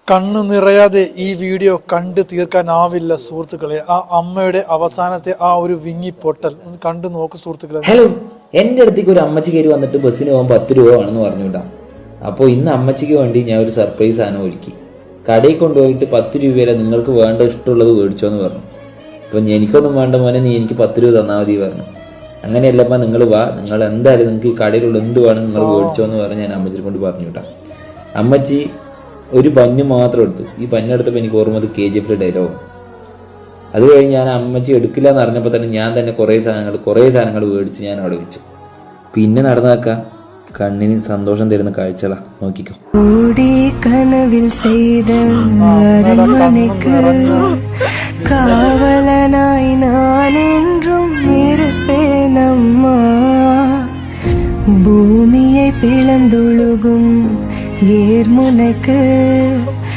കണ്ണു നിറയാതെ ഈ വീഡിയോ കണ്ടു തീർക്കാനാവില്ല സുഹൃത്തുക്കളെ. ആ അമ്മയുടെ അവസാനത്തെ ആ ഒരു വിങ്ങിപ്പൊട്ടൽ കണ്ടു നോക്ക് സുഹൃത്തുക്കളെ. ഹലോ, എൻ്റെ അടുത്തേക്ക് ഒരു അമ്മച്ചി കയറി വന്നിട്ട് ബസ്സിന് പോകാൻ 10 രൂപ വേണമെന്ന് പറഞ്ഞുവിടാം. അപ്പോൾ ഇന്ന് അമ്മച്ചിക്ക് വേണ്ടി ഞാൻ ഒരു സർപ്രൈസ് സാധനം ഒരുക്കി. കടയിൽ കൊണ്ടുപോയിട്ട് 10 രൂപയില നിങ്ങൾക്ക് വേണ്ട ഇഷ്ടമുള്ളത് മേടിച്ചോന്ന് പറഞ്ഞു. അപ്പം എനിക്കൊന്നും വേണ്ട മോനെ, നീ എനിക്ക് 10 രൂപ തന്നാൽ മതി പറഞ്ഞു. അങ്ങനെയല്ലപ്പ നിങ്ങൾ വാ, നിങ്ങൾ എന്തായാലും നിങ്ങൾക്ക് ഈ കടയിലുള്ള എന്ത് വേണം നിങ്ങൾ മേടിച്ചോന്ന് പറഞ്ഞ് ഞാൻ അമ്മച്ചിനെ കൊണ്ട് പറഞ്ഞു വിട്ടാം. അമ്മച്ചി ഒരു പഞ്ഞ് മാത്രം എടുത്തു. ഈ പഞ്ഞെടുത്തപ്പോൾ എനിക്ക് ഓർമ്മത് KGF ഡയലോഗ്. അത് കഴിഞ്ഞ് ഞാൻ അമ്മച്ചി എടുക്കില്ല എന്ന് അറിഞ്ഞപ്പോൾ തന്നെ ഞാൻ തന്നെ കുറേ സാധനങ്ങൾ മേടിച്ച് ഞാൻ അവിടെ വെച്ചു. പിന്നെ നടന്നാക്ക കണ്ണിന് സന്തോഷം തരുന്ന കാഴ്ചകളാ, നോക്കിക്കോ. കനവിൽ ചെയ്ത കാവലനായി നാനെன்றும் இருப்பேனம்மா. பூமியை பிளந்தொழுகும் ஏர்முனைக்கு